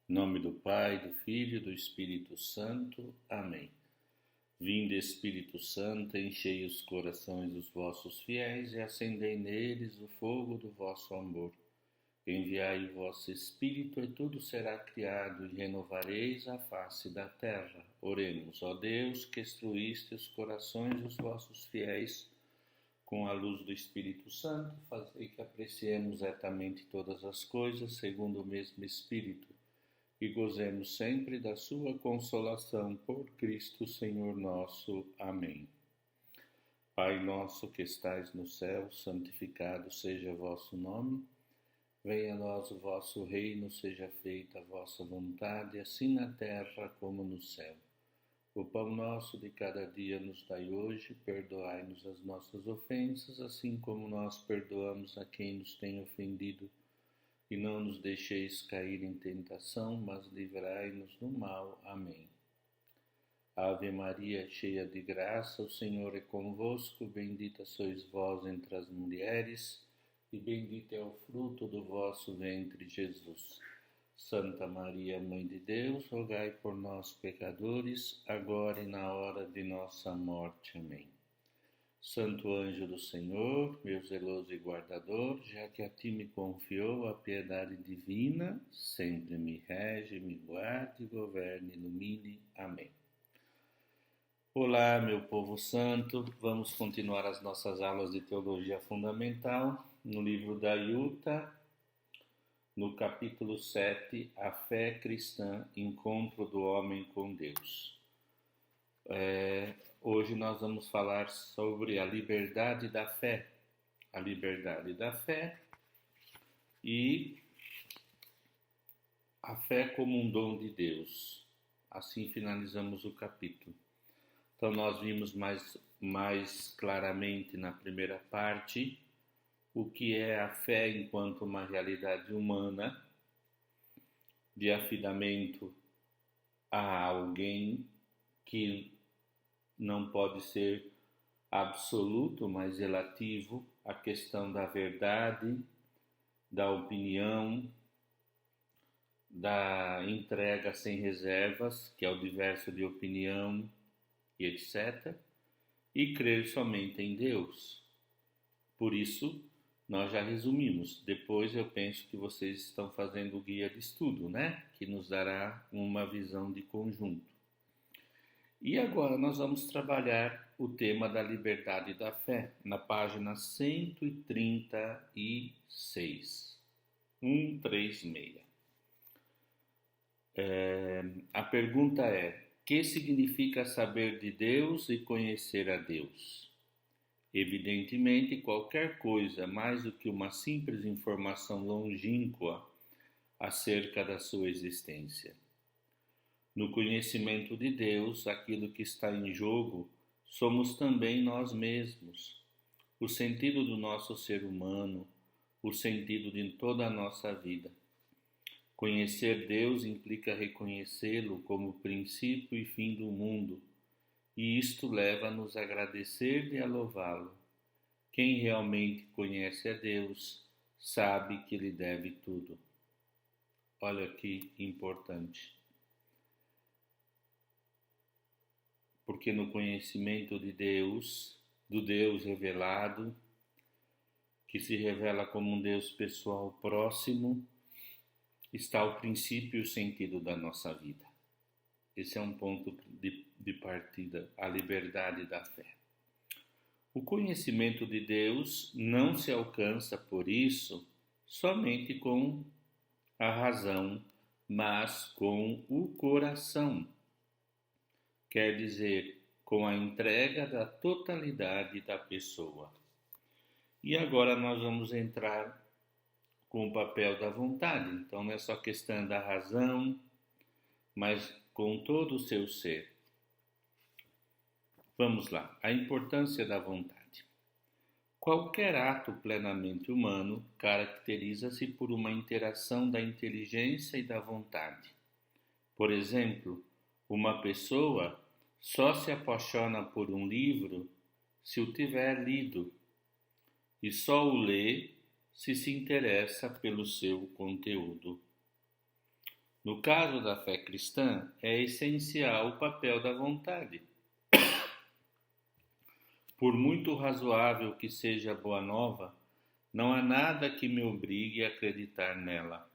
Em nome do Pai, do Filho e do Espírito Santo. Amém. Vinde, Espírito Santo, enchei os corações dos vossos fiéis e acendei neles o fogo do vosso amor. Enviai o vosso Espírito e tudo será criado e renovareis a face da terra. Oremos, ó Deus, que instruíste os corações dos vossos fiéis com a luz do Espírito Santo, fazei que apreciemos retamente todas as coisas segundo o mesmo Espírito e gozemos sempre da sua consolação por Cristo Senhor nosso. Amém. Pai nosso que estais no céu, santificado seja o vosso nome. Venha a nós o vosso reino, seja feita a vossa vontade, assim na terra como no céu. O pão nosso de cada dia nos dai hoje, perdoai-nos as nossas ofensas, assim como nós perdoamos a quem nos tem ofendido. E não nos deixeis cair em tentação, mas livrai-nos do mal. Amém. Ave Maria, cheia de graça, o Senhor é convosco, bendita sois vós entre as mulheres, e bendito é o fruto do vosso ventre, Jesus. Santa Maria, Mãe de Deus, rogai por nós, pecadores, agora e na hora de nossa morte. Amém. Santo anjo do Senhor, meu zeloso e guardador, já que a ti me confiou a piedade divina, sempre me rege, me guarde, governe, ilumine. Amém. Olá, meu povo santo, vamos continuar as nossas aulas de Teologia Fundamental no livro da Yuta, no capítulo 7, A Fé Cristã, Encontro do Homem com Deus. Hoje nós vamos falar sobre a liberdade da fé. A liberdade da fé e a fé como um dom de Deus. Assim finalizamos o capítulo. Então nós vimos mais claramente na primeira parte o que é a fé enquanto uma realidade humana de afidamento a alguém que não pode ser absoluto, mas relativo à questão da verdade, da opinião, da entrega sem reservas, que é o diverso de opinião e etc., e crer somente em Deus. Por isso, nós já resumimos. Depois eu penso que vocês estão fazendo o guia de estudo, né? Que nos dará uma visão de conjunto. E agora nós vamos trabalhar o tema da liberdade da fé, na página 136. 136. A pergunta é: que significa saber de Deus e conhecer a Deus? Evidentemente, qualquer coisa mais do que uma simples informação longínqua acerca da sua existência. No conhecimento de Deus, aquilo que está em jogo somos também nós mesmos, o sentido do nosso ser humano, o sentido de toda a nossa vida. Conhecer Deus implica reconhecê-lo como princípio e fim do mundo, e isto leva-nos a agradecer e a louvá-lo. Quem realmente conhece a Deus sabe que lhe deve tudo. Olha que importante. Porque no conhecimento de Deus, do Deus revelado, que se revela como um Deus pessoal próximo, está o princípio e o sentido da nossa vida. Esse é um ponto de partida, a liberdade da fé. O conhecimento de Deus não se alcança, por isso, somente com a razão, mas com o coração. Quer dizer, com a entrega da totalidade da pessoa. E agora nós vamos entrar com o papel da vontade. Então não é só questão da razão, mas com todo o seu ser. Vamos lá, a importância da vontade. Qualquer ato plenamente humano caracteriza-se por uma interação da inteligência e da vontade. Por exemplo, uma pessoa só se apaixona por um livro se o tiver lido, e só o lê se interessa pelo seu conteúdo. No caso da fé cristã, é essencial o papel da vontade. Por muito razoável que seja a boa nova, não há nada que me obrigue a acreditar nela.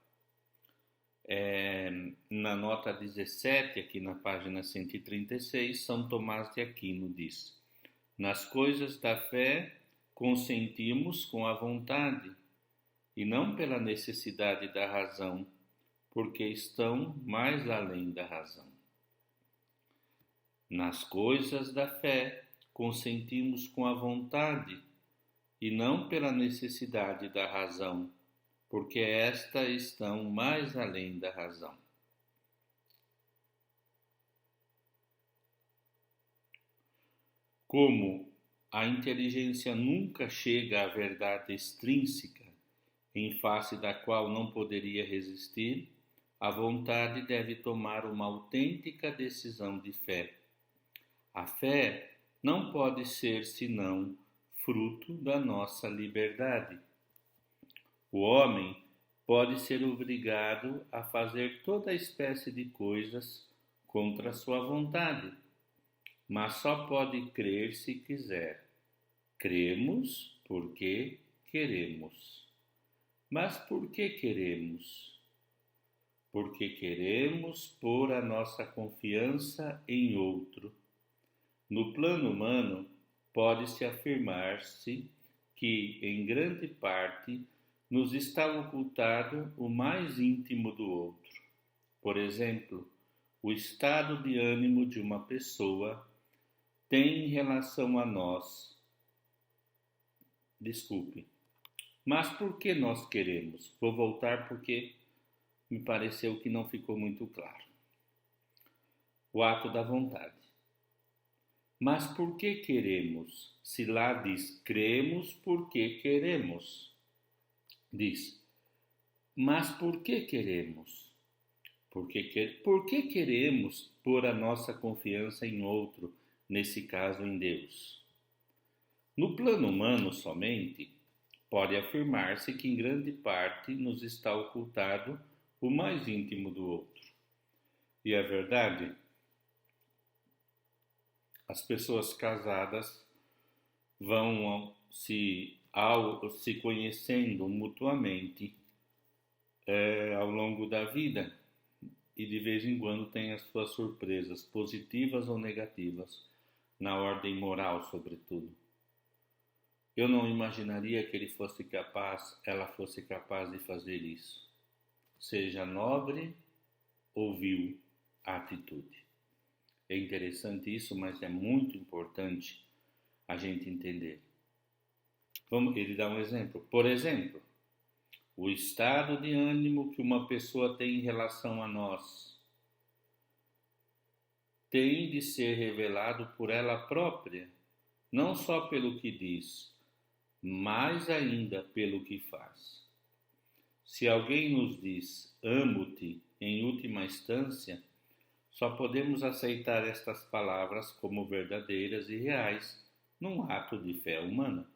Na nota 17, aqui na página 136, São Tomás de Aquino diz: nas coisas da fé consentimos com a vontade, e não pela necessidade da razão, porque estão mais além da razão. Nas coisas da fé consentimos com a vontade, e não pela necessidade da razão, porque estas estão mais além da razão. Como a inteligência nunca chega à verdade extrínseca, em face da qual não poderia resistir, a vontade deve tomar uma autêntica decisão de fé. A fé não pode ser senão fruto da nossa liberdade. O homem pode ser obrigado a fazer toda espécie de coisas contra sua vontade, mas só pode crer se quiser. Cremos porque queremos. Mas por que queremos? Porque queremos pôr a nossa confiança em outro. No plano humano, pode-se afirmar-se que, em grande parte, nos está ocultado o mais íntimo do outro. Por exemplo, o estado de ânimo de uma pessoa tem em relação a nós. Mas por que nós queremos? Vou voltar porque me pareceu que não ficou muito claro. O ato da vontade. Mas por que queremos? Se lá diz cremos porque queremos. Diz, mas por que queremos? Por que queremos pôr a nossa confiança em outro, nesse caso em Deus? No plano humano somente, pode afirmar-se que em grande parte nos está ocultado o mais íntimo do outro. E é verdade, as pessoas casadas vão se conhecendo mutuamente ao longo da vida e de vez em quando tem as suas surpresas, positivas ou negativas, na ordem moral, sobretudo. Eu não imaginaria que ela fosse capaz de fazer isso, seja nobre ou vil a atitude. É interessante isso, mas é muito importante a gente entender. Ele dá um exemplo. Por exemplo, o estado de ânimo que uma pessoa tem em relação a nós tem de ser revelado por ela própria, não só pelo que diz, mais ainda pelo que faz. Se alguém nos diz amo-te em última instância, só podemos aceitar estas palavras como verdadeiras e reais num ato de fé humana.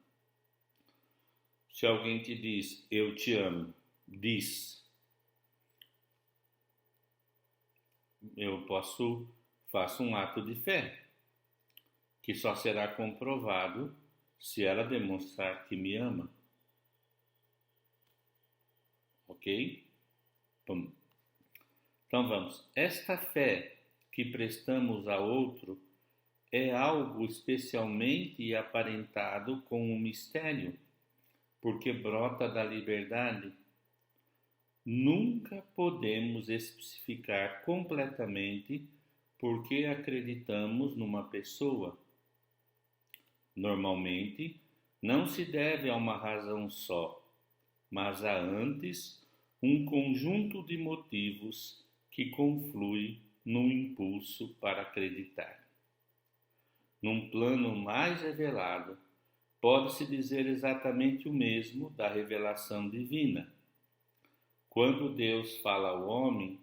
Se alguém te diz eu te amo, faço um ato de fé, que só será comprovado se ela demonstrar que me ama. Ok? Então vamos. Esta fé que prestamos a outro é algo especialmente aparentado com um mistério, porque brota da liberdade. Nunca podemos especificar completamente por que acreditamos numa pessoa. Normalmente, não se deve a uma razão só, mas há antes um conjunto de motivos que conflui num impulso para acreditar. Num plano mais revelado, pode-se dizer exatamente o mesmo da revelação divina. Quando Deus fala ao homem,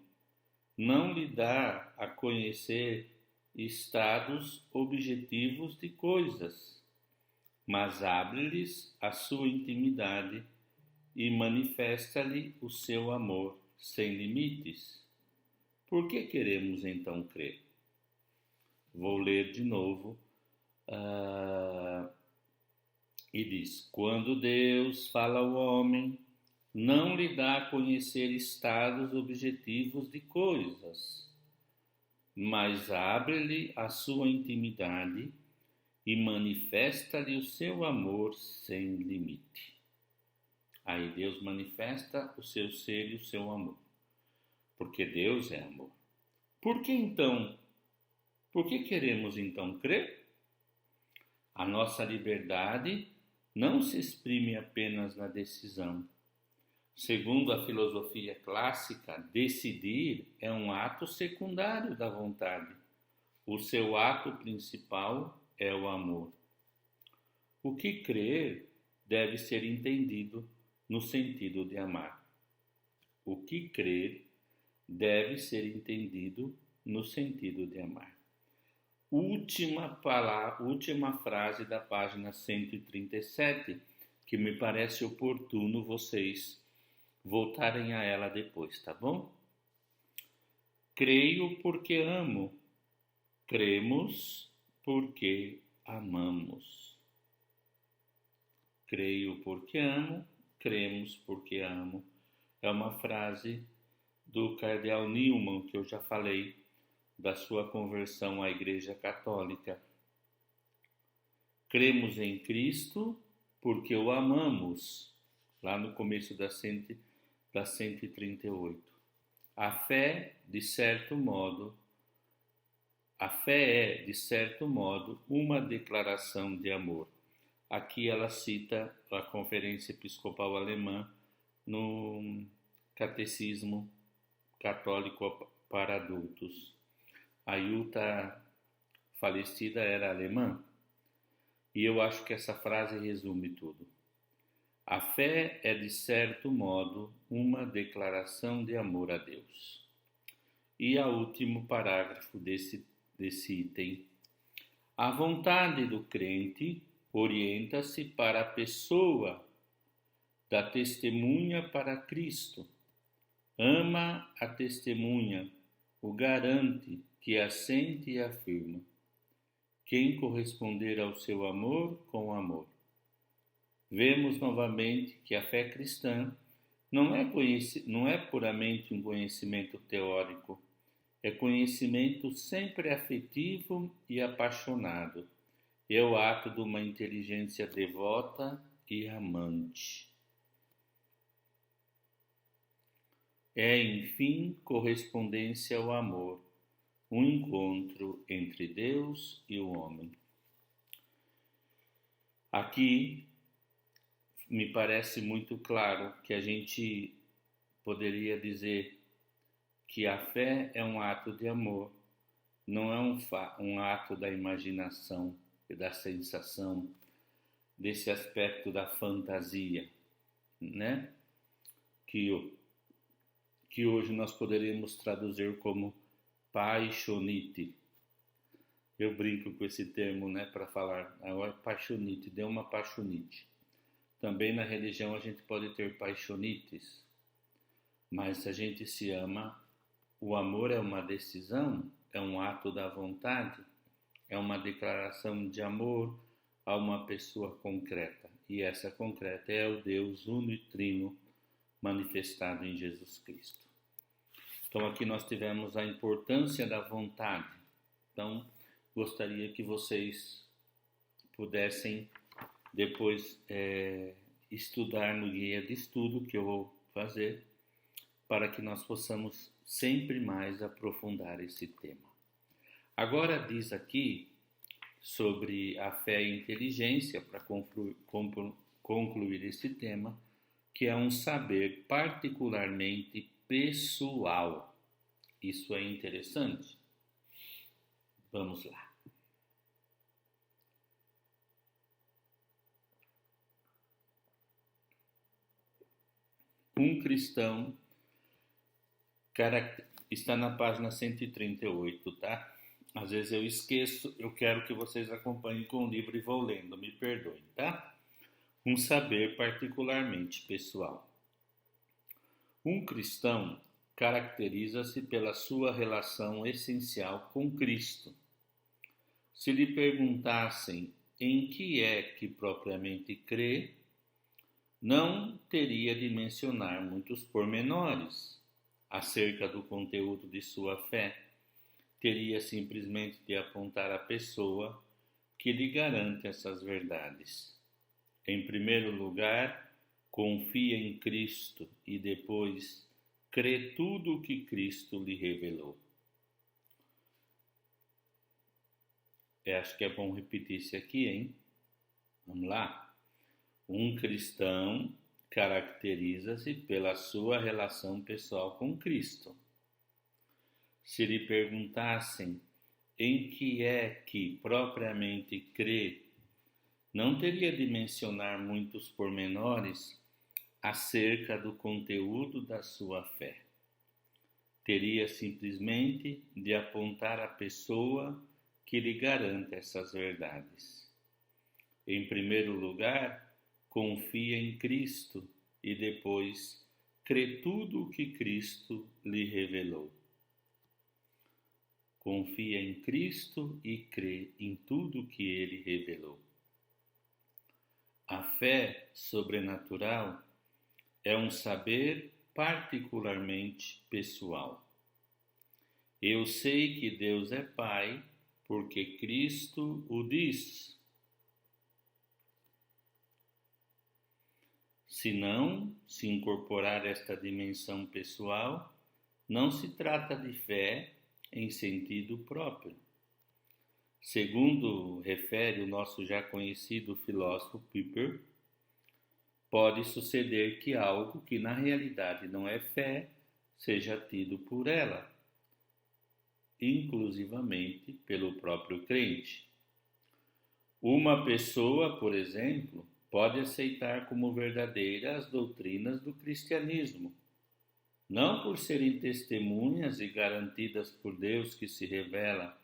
não lhe dá a conhecer estados objetivos de coisas, mas abre-lhes a sua intimidade e manifesta-lhe o seu amor sem limites. Por que queremos então crer? Vou ler de novo. E diz: quando Deus fala ao homem, não lhe dá a conhecer estados objetivos de coisas, mas abre-lhe a sua intimidade e manifesta-lhe o seu amor sem limite. Aí Deus manifesta o seu ser e o seu amor, porque Deus é amor. Por que queremos então crer? A nossa liberdade não se exprime apenas na decisão. Segundo a filosofia clássica, decidir é um ato secundário da vontade. O seu ato principal é o amor. O que crer deve ser entendido no sentido de amar. O que crer deve ser entendido no sentido de amar. Última frase da página 137, que me parece oportuno vocês voltarem a ela depois, tá bom? Creio porque amo, cremos porque amamos. Creio porque amo, cremos porque amo. É uma frase do cardeal Newman, que eu já falei, da sua conversão à Igreja Católica. Cremos em Cristo porque o amamos, lá no começo da 138. A fé é, de certo modo, uma declaração de amor. Aqui ela cita a Conferência Episcopal Alemã no Catecismo Católico para Adultos. A Jutta, falecida, era alemã, e eu acho que essa frase resume tudo. A fé é, de certo modo, uma declaração de amor a Deus. E o último parágrafo desse item. A vontade do crente orienta-se para a pessoa da testemunha para Cristo. Ama a testemunha, o garante, que assente e afirma. Quem corresponder ao seu amor com amor. Vemos novamente que a fé cristã não é puramente um conhecimento teórico, é conhecimento sempre afetivo e apaixonado. É o ato de uma inteligência devota e amante. É, enfim, correspondência ao amor, um encontro entre Deus e o homem. Aqui me parece muito claro que a gente poderia dizer que a fé é um ato de amor, não é um ato da imaginação e da sensação, desse aspecto da fantasia, né? Que hoje nós poderíamos traduzir como paixonite. Eu brinco com esse termo, né, para falar, agora paixonite, deu uma paixonite. Também na religião a gente pode ter paixonites, mas se a gente se ama, o amor é uma decisão, é um ato da vontade, é uma declaração de amor a uma pessoa concreta. E essa concreta é o Deus uno e trino manifestado em Jesus Cristo. Então aqui nós tivemos a importância da vontade. Então gostaria que vocês pudessem depois estudar no guia de estudo que eu vou fazer, para que nós possamos sempre mais aprofundar esse tema. Agora diz aqui sobre a fé e inteligência, para concluir esse tema, que é um saber particularmente pessoal. Isso é interessante? Vamos lá. Um cristão, está na página 138, tá? Às vezes eu esqueço, eu quero que vocês acompanhem com o livro e vou lendo, me perdoem, tá? Um saber particularmente pessoal. Um cristão caracteriza-se pela sua relação essencial com Cristo. Se lhe perguntassem em que é que propriamente crê, não teria de mencionar muitos pormenores acerca do conteúdo de sua fé. Teria simplesmente de apontar a pessoa que lhe garante essas verdades. Em primeiro lugar, confia em Cristo e depois crê tudo o que Cristo lhe revelou. Acho que é bom repetir isso aqui, hein? Vamos lá? Um cristão caracteriza-se pela sua relação pessoal com Cristo. Se lhe perguntassem em que é que propriamente crê, não teria de mencionar muitos pormenores acerca do conteúdo da sua fé. Teria simplesmente de apontar a pessoa que lhe garante essas verdades. Em primeiro lugar, confia em Cristo e depois crê tudo o que Cristo lhe revelou. Confia em Cristo e crê em tudo o que Ele revelou. A fé sobrenatural é um saber particularmente pessoal. Eu sei que Deus é Pai porque Cristo o diz. Se não se incorporar esta dimensão pessoal, não se trata de fé em sentido próprio. Segundo refere o nosso já conhecido filósofo Piper, pode suceder que algo que na realidade não é fé seja tido por ela, inclusivamente pelo próprio crente. Uma pessoa, por exemplo, pode aceitar como verdadeiras as doutrinas do cristianismo, não por serem testemunhas e garantidas por Deus que se revela,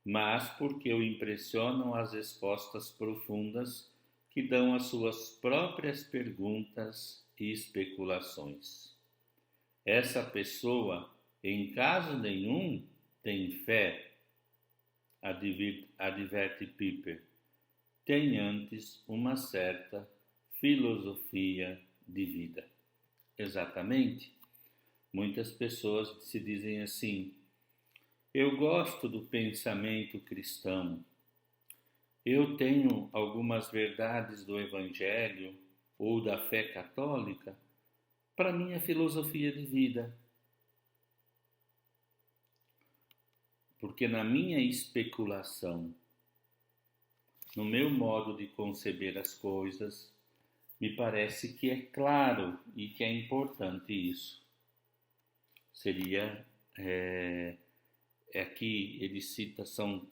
mas porque o impressionam as respostas profundas que dão às suas próprias perguntas e especulações. Essa pessoa, em caso nenhum, tem fé, adverte Piper, tem antes uma certa filosofia de vida. Exatamente. Muitas pessoas se dizem assim: eu gosto do pensamento cristão, eu tenho algumas verdades do Evangelho ou da fé católica para minha filosofia de vida. Porque na minha especulação, no meu modo de conceber as coisas, me parece que é claro e que é importante isso. Seria, aqui ele cita São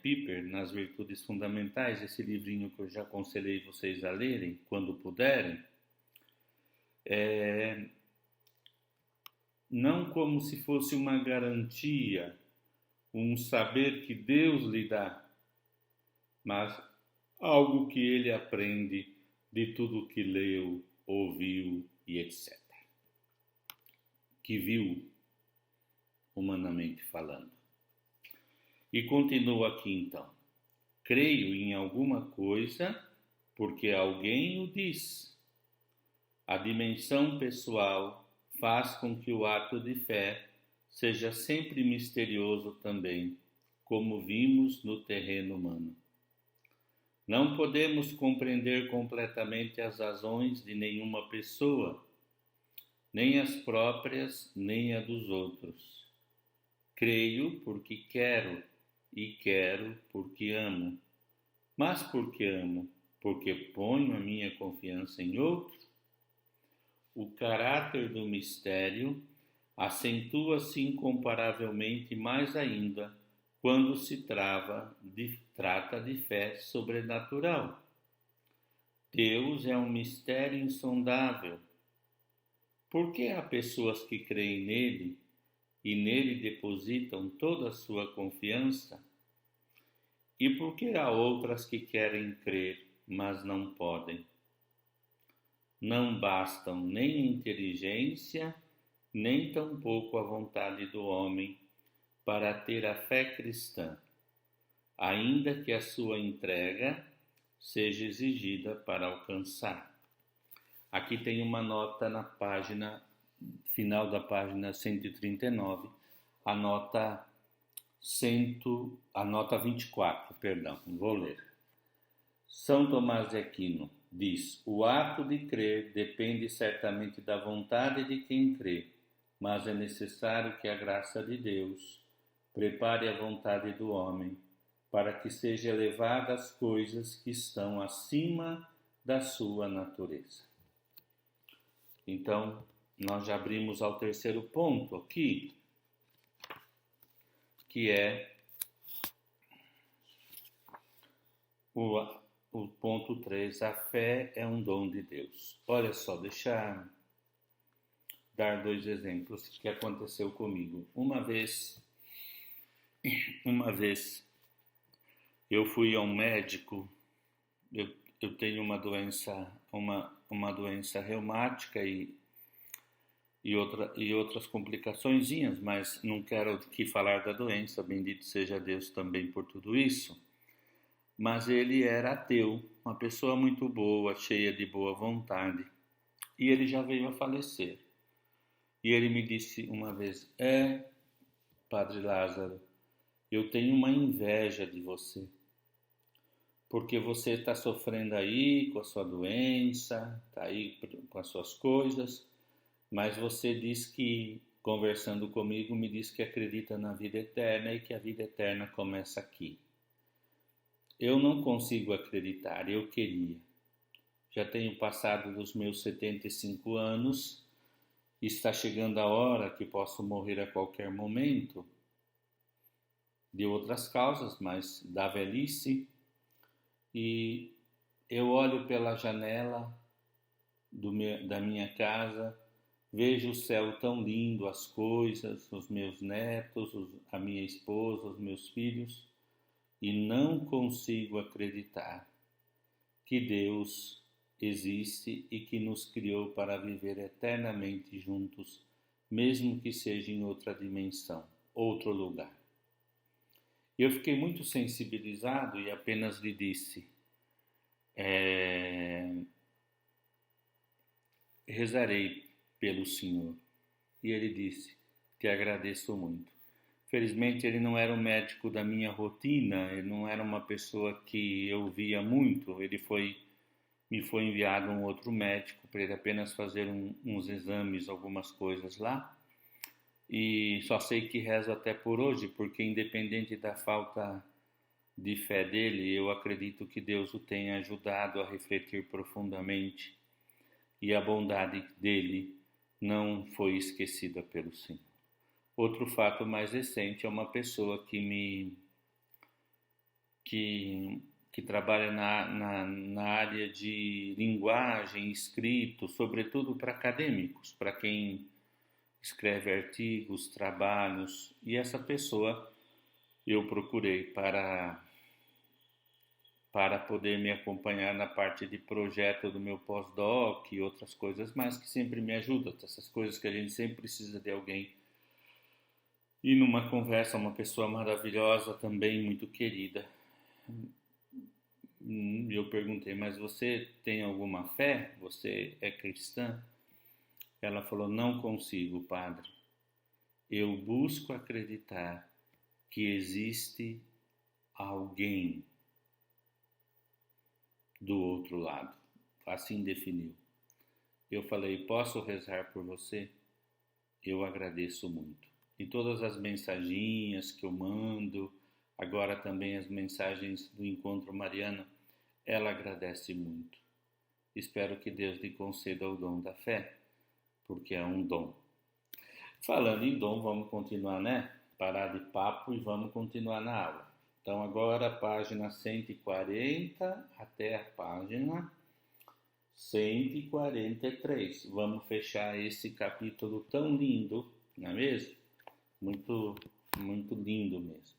Piper nas Virtudes Fundamentais, esse livrinho que eu já aconselhei vocês a lerem quando puderem, não como se fosse uma garantia, um saber que Deus lhe dá, mas algo que ele aprende de tudo que leu, ouviu e etc. Que viu, humanamente falando. E continua aqui então: creio em alguma coisa porque alguém o diz. A dimensão pessoal faz com que o ato de fé seja sempre misterioso também, como vimos no terreno humano. Não podemos compreender completamente as razões de nenhuma pessoa, nem as próprias, nem a dos outros. Creio porque quero, e quero porque amo. Mas por que amo? Porque ponho a minha confiança em outro? O caráter do mistério acentua-se incomparavelmente mais ainda quando se trata de fé sobrenatural. Deus é um mistério insondável. Por que há pessoas que creem nele e nele depositam toda a sua confiança? E por que há outras que querem crer, mas não podem? Não bastam nem a inteligência, nem tampouco a vontade do homem para ter a fé cristã, ainda que a sua entrega seja exigida para alcançar. Aqui tem uma nota na página, final da página 139, a nota 24, perdão, vou ler. São Tomás de Aquino diz: o ato de crer depende certamente da vontade de quem crê, mas é necessário que a graça de Deus prepare a vontade do homem para que seja elevada às coisas que estão acima da sua natureza. Então, nós já abrimos ao terceiro ponto aqui, que é o ponto 3, a fé é um dom de Deus. Olha só, deixa eu dar 2 exemplos que aconteceu comigo. Uma vez eu fui a um médico, eu tenho uma doença reumática e outras complicaçõezinhas, mas não quero aqui falar da doença, bendito seja Deus também por tudo isso. Mas ele era ateu, uma pessoa muito boa, cheia de boa vontade, e ele já veio a falecer. E ele me disse uma vez: Padre Lázaro, eu tenho uma inveja de você, porque você está sofrendo aí com a sua doença, está aí com as suas coisas, mas você diz que, conversando comigo, me diz que acredita na vida eterna e que a vida eterna começa aqui. Eu não consigo acreditar, eu queria. Já tenho passado dos meus 75 anos, está chegando a hora que posso morrer a qualquer momento, de outras causas, mas da velhice, e eu olho pela janela da minha casa, vejo o céu tão lindo, as coisas, os meus netos, a minha esposa, os meus filhos, e não consigo acreditar que Deus existe e que nos criou para viver eternamente juntos, mesmo que seja em outra dimensão, outro lugar. Eu fiquei muito sensibilizado e apenas lhe disse: rezarei pelo Senhor. E ele disse: te agradeço muito. Felizmente ele não era um médico da minha rotina, ele não era uma pessoa que eu via muito, me foi enviado um outro médico para ele apenas fazer uns exames, algumas coisas lá, e só sei que rezo até por hoje, porque independente da falta de fé dele, eu acredito que Deus o tenha ajudado a refletir profundamente e a bondade dele não foi esquecida pelo Senhor. Outro fato mais recente é uma pessoa que trabalha na área de linguagem, escrito, sobretudo para acadêmicos, para quem escreve artigos, trabalhos, e essa pessoa eu procurei para poder me acompanhar na parte de projeto do meu pós-doc e outras coisas mais que sempre me ajudam, essas coisas que a gente sempre precisa de alguém. E numa conversa, uma pessoa maravilhosa, também muito querida, eu perguntei: mas você tem alguma fé? Você é cristã? Ela falou: não consigo, padre. Eu busco acreditar que existe alguém do outro lado. Assim definiu. Eu falei: posso rezar por você? Eu agradeço muito. E todas as mensaginhas que eu mando, agora também as mensagens do Encontro Mariano, ela agradece muito. Espero que Deus lhe conceda o dom da fé, porque é um dom. Falando em dom, vamos continuar, né? Parar de papo e vamos continuar na aula. Então agora página 140 até a página 143. Vamos fechar esse capítulo tão lindo, não é mesmo? Muito, muito lindo mesmo.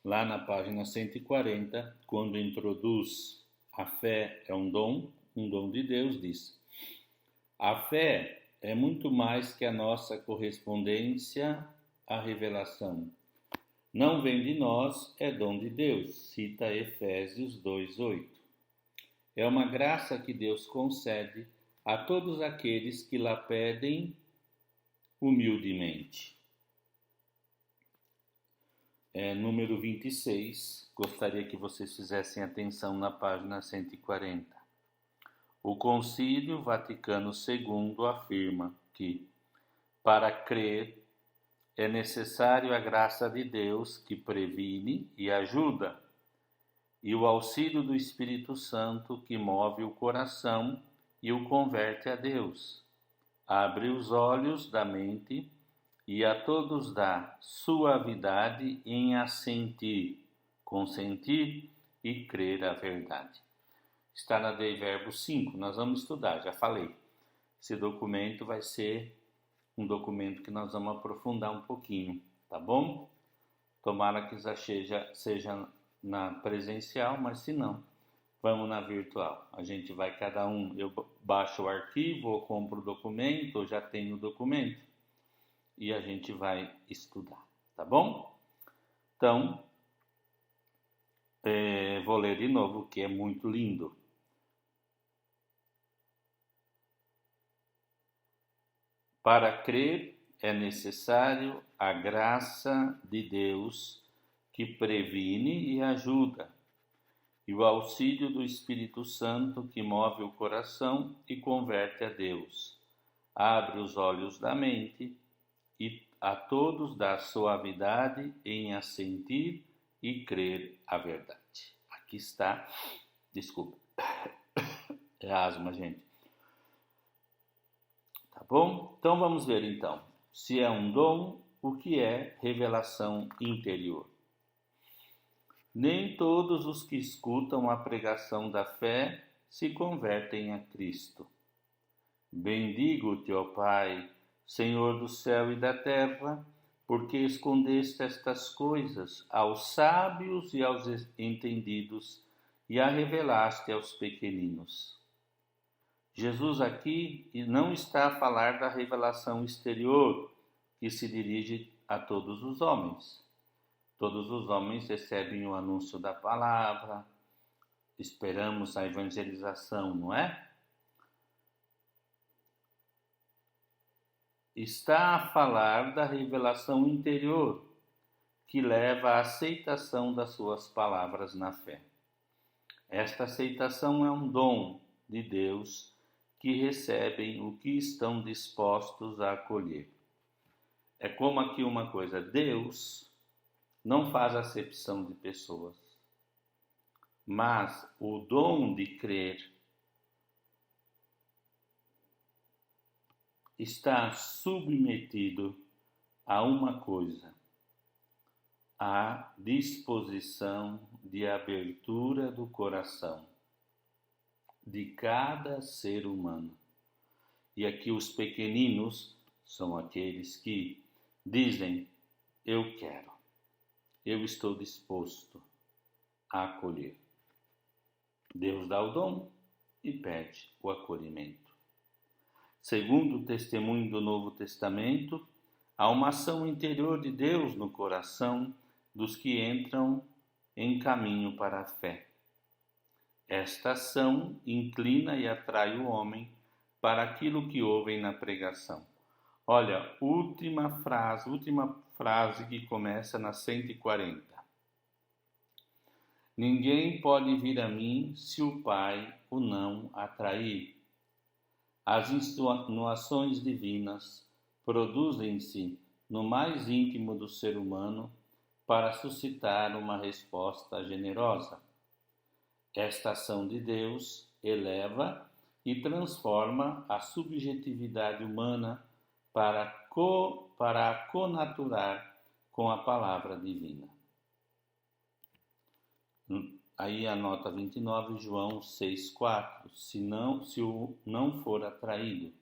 lá na página 140, quando introduz a fé é um dom de Deus, diz: a fé é muito mais que a nossa correspondência à revelação. Não vem de nós, é dom de Deus, cita Efésios 2:8. É uma graça que Deus concede a todos aqueles que lá pedem humildemente. Número 26, gostaria que vocês fizessem atenção na página 140. O Concílio Vaticano II afirma que, para crer, é necessário a graça de Deus que previne e ajuda, e o auxílio do Espírito Santo que move o coração e o converte a Deus, abre os olhos da mente e a todos dá suavidade em assentir, consentir e crer a verdade. Está na Dei Verbo 5, nós vamos estudar, já falei. Esse documento vai ser um documento que nós vamos aprofundar um pouquinho, tá bom? Tomara que já seja na presencial, mas se não, vamos na virtual. A gente vai cada um, eu baixo o arquivo, ou compro o documento, ou já tenho o documento, e a gente vai estudar, tá bom? Então, vou ler de novo, que é muito lindo. Para crer é necessário a graça de Deus que previne e ajuda, e o auxílio do Espírito Santo que move o coração e converte a Deus, abre os olhos da mente e a todos dá suavidade em assentir e crer a verdade. Aqui está, desculpa, é asma, gente. Tá bom? Então vamos ver então, se é um dom, o que é revelação interior. Nem todos os que escutam a pregação da fé se convertem a Cristo. Bendigo-te, ó Pai, Senhor do céu e da terra, porque escondeste estas coisas aos sábios e aos entendidos e a revelaste aos pequeninos. Jesus aqui não está a falar da revelação exterior que se dirige a todos os homens. Todos os homens recebem o anúncio da palavra, esperamos a evangelização, não é? Está a falar da revelação interior, que leva à aceitação das suas palavras na fé. Esta aceitação é um dom de Deus que recebem o que estão dispostos a acolher. É como aqui uma coisa, Deus não faz acepção de pessoas, mas o dom de crer está submetido a uma coisa, a disposição de abertura do coração de cada ser humano. E aqui os pequeninos são aqueles que dizem: eu quero, eu estou disposto a acolher. Deus dá o dom e pede o acolhimento. Segundo o testemunho do Novo Testamento, há uma ação interior de Deus no coração dos que entram em caminho para a fé. Esta ação inclina e atrai o homem para aquilo que ouvem na pregação. Olha, última frase que começa na 140. Ninguém pode vir a mim se o Pai o não atrair. As insinuações divinas produzem-se no mais íntimo do ser humano para suscitar uma resposta generosa. Esta ação de Deus eleva e transforma a subjetividade humana para a connaturar com a palavra divina. Aí a nota 29, João 6,4, se o não for atraído.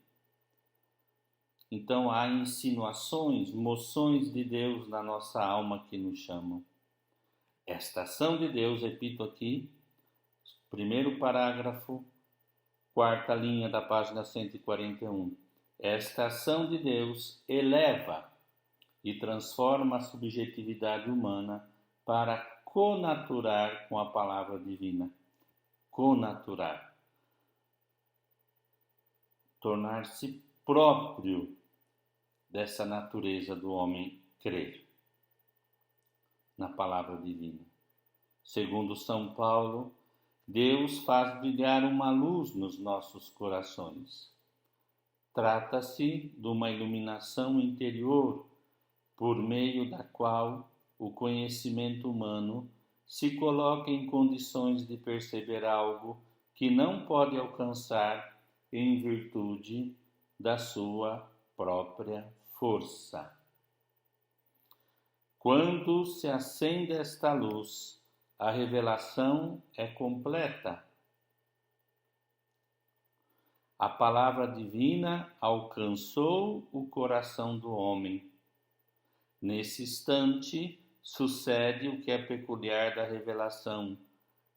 Então há insinuações, moções de Deus na nossa alma que nos chamam. Esta ação de Deus, repito aqui, primeiro parágrafo, quarta linha da página 141. Esta ação de Deus eleva e transforma a subjetividade humana para connaturar com a palavra divina. Connaturar. Tornar-se próprio dessa natureza do homem crer na palavra divina. Segundo São Paulo, Deus faz brilhar uma luz nos nossos corações. Trata-se de uma iluminação interior por meio da qual o conhecimento humano se coloca em condições de perceber algo que não pode alcançar em virtude da sua própria força. Quando se acende esta luz, a revelação é completa. A palavra divina alcançou o coração do homem. Nesse instante, sucede o que é peculiar da revelação,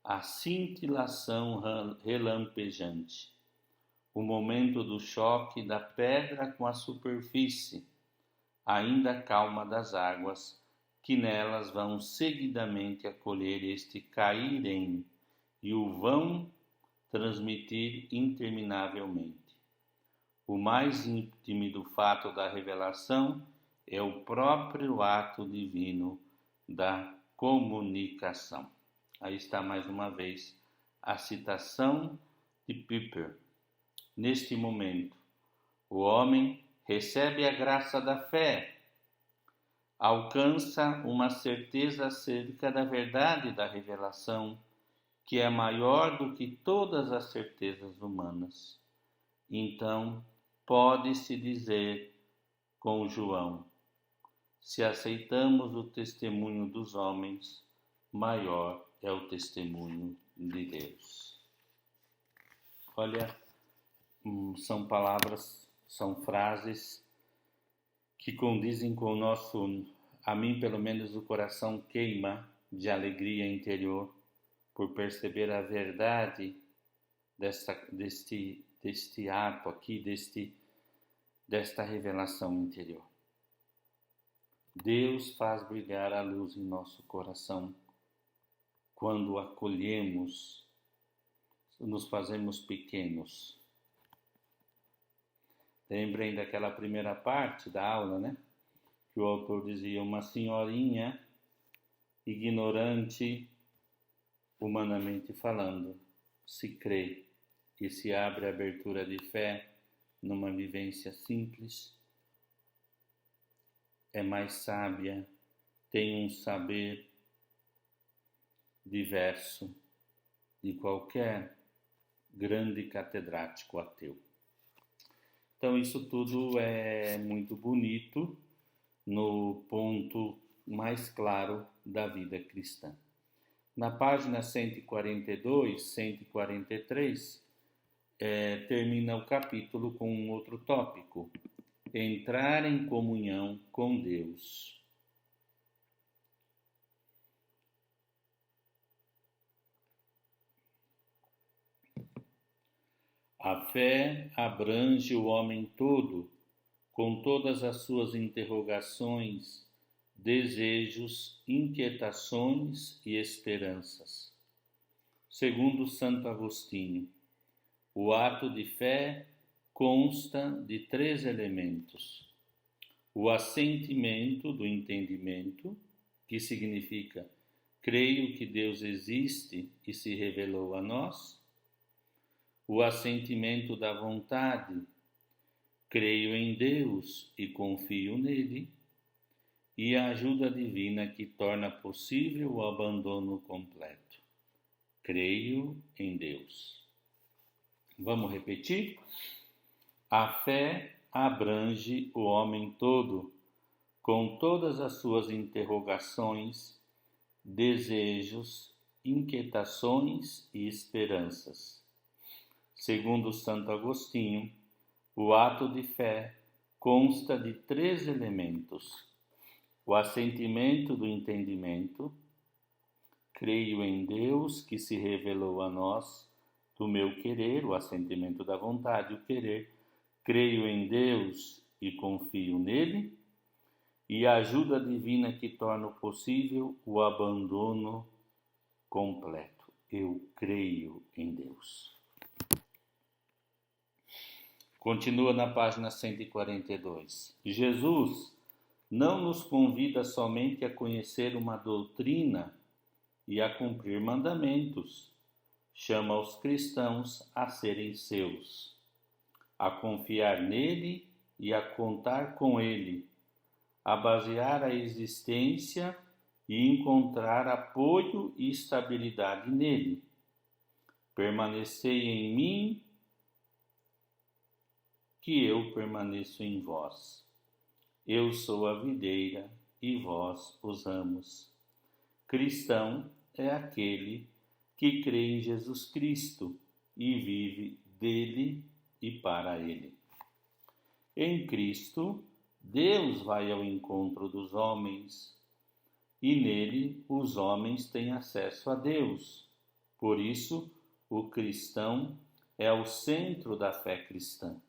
a cintilação relampejante, o momento do choque da pedra com a superfície, ainda calma das águas, que nelas vão seguidamente acolher este caírem e o vão transmitir interminavelmente. O mais íntimo fato da revelação é o próprio ato divino da comunicação. Aí está mais uma vez a citação de Piper. Neste momento, o homem recebe a graça da fé, alcança uma certeza acerca da verdade da revelação, que é maior do que todas as certezas humanas. Então, pode-se dizer com João: se aceitamos o testemunho dos homens, maior é o testemunho de Deus. Olha, são palavras, são frases que condizem com o nosso, a mim pelo menos o coração queima de alegria interior por perceber a verdade deste ato aqui, desta revelação interior. Deus faz brilhar a luz em nosso coração quando acolhemos, nos fazemos pequenos. Lembrem daquela primeira parte da aula, né? Que o autor dizia: uma senhorinha ignorante, humanamente falando, se crê e se abre a abertura de fé numa vivência simples, é mais sábia, tem um saber diverso de qualquer grande catedrático ateu. Então isso tudo é muito bonito no ponto mais claro da vida cristã. Na página 142, 143, termina o capítulo com um outro tópico: entrar em comunhão com Deus. A fé abrange o homem todo, com todas as suas interrogações, desejos, inquietações e esperanças. Segundo Santo Agostinho, o ato de fé consta de 3 elementos: o assentimento do entendimento, que significa creio que Deus existe e se revelou a nós; o assentimento da vontade, creio em Deus e confio nele; e a ajuda divina que torna possível o abandono completo. Creio em Deus. Vamos repetir? A fé abrange o homem todo, com todas as suas interrogações, desejos, inquietações e esperanças. Segundo Santo Agostinho, o ato de fé consta de 3 elementos: o assentimento do entendimento, Creio em Deus que se revelou a nós do meu querer, o assentimento da vontade, o querer. Creio em Deus e confio nele, e a ajuda divina que torna possível o abandono completo. Eu creio em Deus. Continua na página 142. Jesus não nos convida somente a conhecer uma doutrina e a cumprir mandamentos. Chama os cristãos a serem seus, a confiar nele e a contar com ele, a basear a existência e encontrar apoio e estabilidade nele. Permanecei em mim, que eu permaneço em vós. Eu sou a videira e vós os ramos. Cristão é aquele que crê em Jesus Cristo e vive dele e para ele. Em Cristo, Deus vai ao encontro dos homens e nele os homens têm acesso a Deus. Por isso, o cristão é o centro da fé cristã.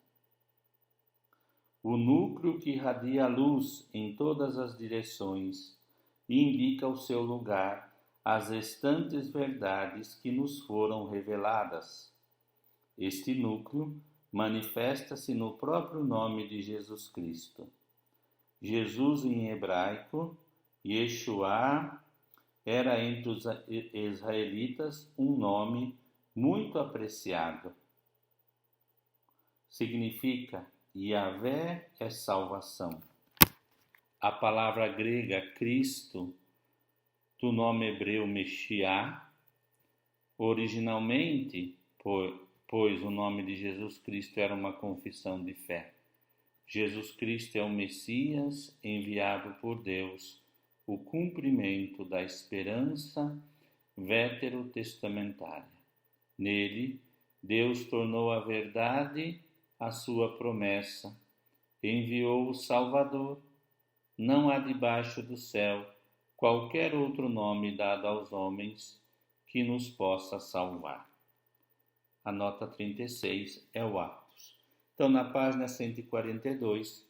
O núcleo que irradia a luz em todas as direções e indica o seu lugar às restantes verdades que nos foram reveladas. Este núcleo manifesta-se no próprio nome de Jesus Cristo. Jesus em hebraico, Yeshua, era entre os israelitas um nome muito apreciado. Significa Yahvé é salvação. A palavra grega Cristo, do nome hebreu Meshiá, originalmente, pois o nome de Jesus Cristo era uma confissão de fé. Jesus Cristo é o Messias enviado por Deus, o cumprimento da esperança veterotestamentária. Nele, Deus tornou a verdade a sua promessa, enviou o Salvador. Não há debaixo do céu qualquer outro nome dado aos homens que nos possa salvar. A nota 36 é o Atos. Então, na página 142,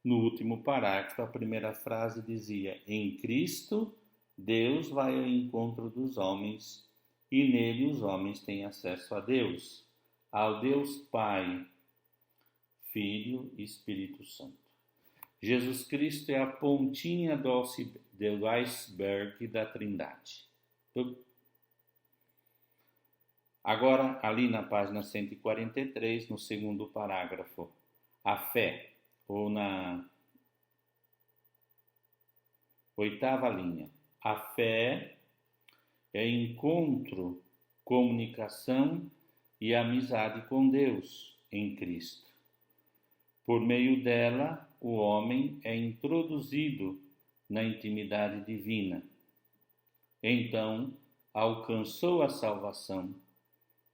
no último parágrafo, a primeira frase dizia: em Cristo, Deus vai ao encontro dos homens e nele os homens têm acesso a Deus, ao Deus Pai, Filho e Espírito Santo. Jesus Cristo é a pontinha do iceberg da Trindade. Agora, ali na página 143, no segundo parágrafo, a fé, ou na oitava linha, a fé é encontro, comunicação e amizade com Deus em Cristo. Por meio dela, o homem é introduzido na intimidade divina. Então, alcançou a salvação.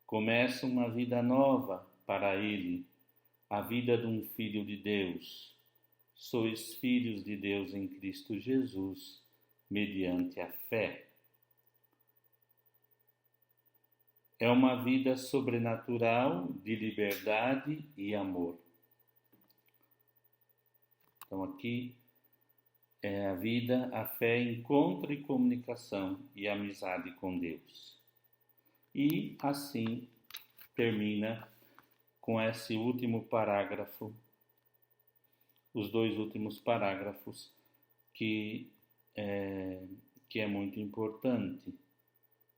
Começa uma vida nova para ele, a vida de um filho de Deus. Sois filhos de Deus em Cristo Jesus, mediante a fé. É uma vida sobrenatural de liberdade e amor. Então aqui é a vida, a fé, encontro e comunicação e amizade com Deus. E assim termina com esse último parágrafo, os dois últimos parágrafos que é muito importante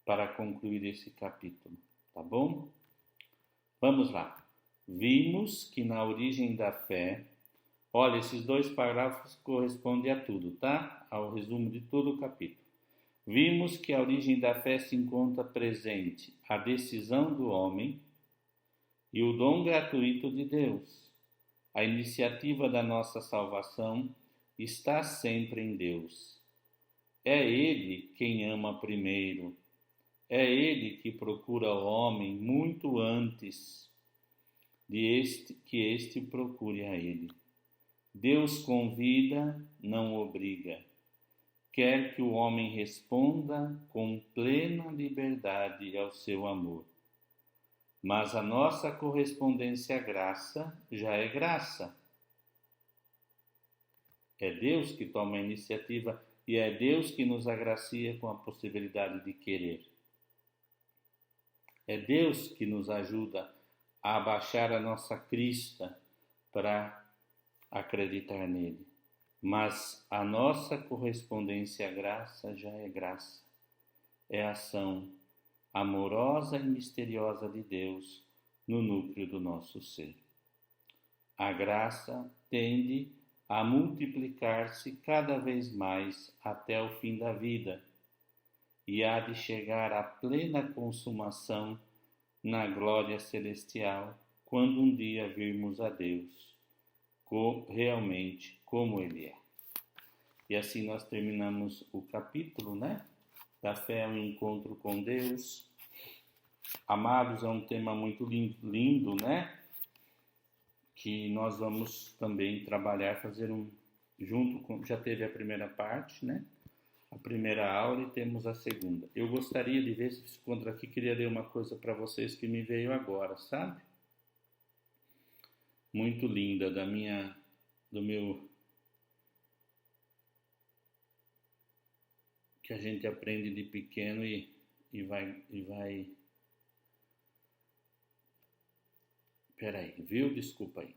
para concluir esse capítulo, tá bom? Vamos lá. Vimos que na origem da fé, olha, esses dois parágrafos correspondem a tudo, tá? Ao resumo de todo o capítulo. Vimos que a origem da fé se encontra presente a decisão do homem e o dom gratuito de Deus. A iniciativa da nossa salvação está sempre em Deus. É Ele quem ama primeiro. É Ele que procura o homem muito antes que este procure a Ele. Deus convida, não obriga. quer que o homem responda com plena liberdade ao seu amor. Mas a nossa correspondência à graça já é graça. É Deus que toma a iniciativa e é Deus que nos agracia com a possibilidade de querer. É Deus que nos ajuda a abaixar a nossa crista para acreditar nele. Mas a nossa correspondência à graça já é graça. É a ação amorosa e misteriosa de Deus no núcleo do nosso ser. A graça tende a multiplicar-se cada vez mais até o fim da vida e há de chegar à plena consumação na glória celestial quando um dia virmos a Deus realmente como Ele é. E assim nós terminamos o capítulo, né? Da fé é um encontro com Deus. Amados, é um tema muito lindo, né? Que nós vamos também trabalhar, fazer junto com, já teve a primeira parte, né? A primeira aula e temos a segunda. Eu gostaria de ver se encontro aqui, queria ler uma coisa para vocês que me veio agora, sabe? Muito linda, do meu, que a gente aprende de pequeno e vai. Peraí, viu? Desculpa aí.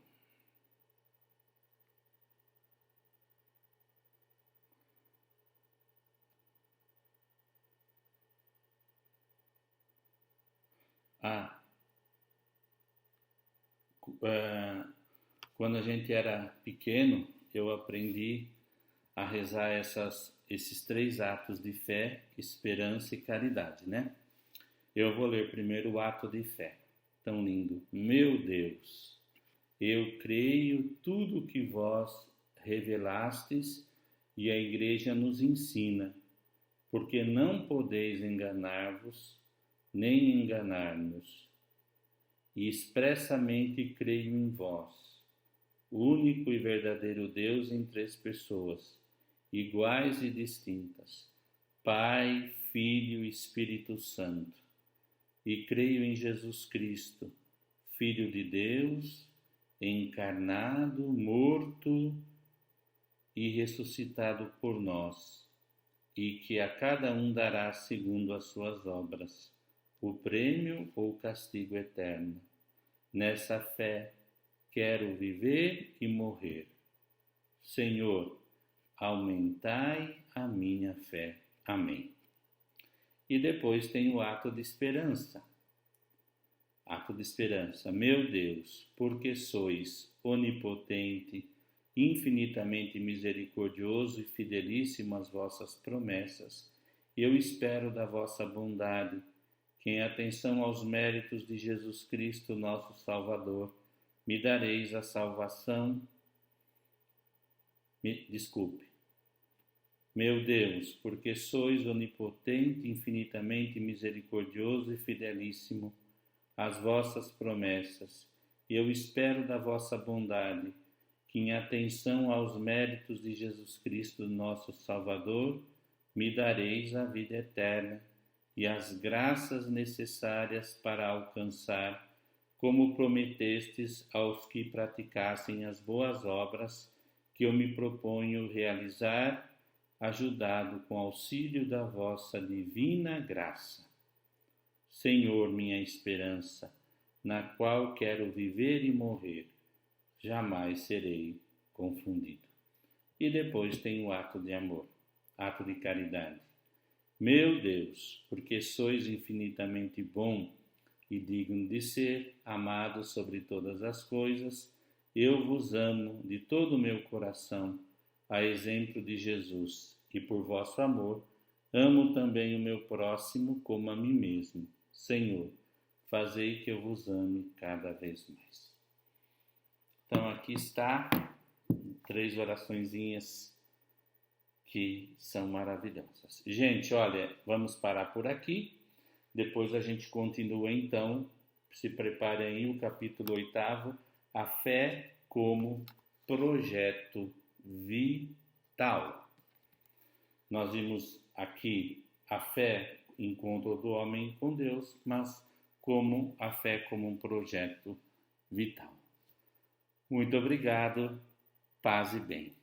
Quando a gente era pequeno, eu aprendi a rezar esses 3 atos de fé, esperança e caridade, né? Eu vou ler primeiro o ato de fé. Tão lindo. Meu Deus, eu creio tudo que vós revelastes e a Igreja nos ensina, porque não podeis enganar-vos, nem enganar-nos. E expressamente creio em vós, único e verdadeiro Deus em 3 pessoas, iguais e distintas, Pai, Filho e Espírito Santo. E creio em Jesus Cristo, Filho de Deus, encarnado, morto e ressuscitado por nós, e que a cada um dará segundo as suas obras o prêmio ou castigo eterno. Nessa fé quero viver e morrer. Senhor, aumentai a minha fé. Amém. E depois tem o ato de esperança. Ato de esperança. Meu Deus, porque sois onipotente, infinitamente misericordioso e fidelíssimo às vossas promessas, eu espero da vossa bondade que, em atenção aos méritos de Jesus Cristo, nosso Salvador, me dareis a salvação. Meu Deus, porque sois onipotente, infinitamente misericordioso e fidelíssimo às vossas promessas, e eu espero da vossa bondade, que em atenção aos méritos de Jesus Cristo, nosso Salvador, me dareis a vida eterna e as graças necessárias para alcançar, como prometestes aos que praticassem as boas obras que eu me proponho realizar, ajudado com auxílio da vossa divina graça. Senhor, minha esperança, na qual quero viver e morrer, jamais serei confundido. E depois tem o ato de amor, ato de caridade. Meu Deus, porque sois infinitamente bom e digno de ser amado sobre todas as coisas, eu vos amo de todo o meu coração, a exemplo de Jesus, e por vosso amor amo também o meu próximo como a mim mesmo. Senhor, fazei que eu vos ame cada vez mais. Então aqui está 3 oraçõezinhas que são maravilhosas. Gente, olha, vamos parar por aqui. Depois a gente continua então. Se preparem aí o capítulo 8º, a fé como projeto vital. Nós vimos aqui a fé, encontro do homem com Deus, mas como a fé como um projeto vital. Muito obrigado, paz e bem.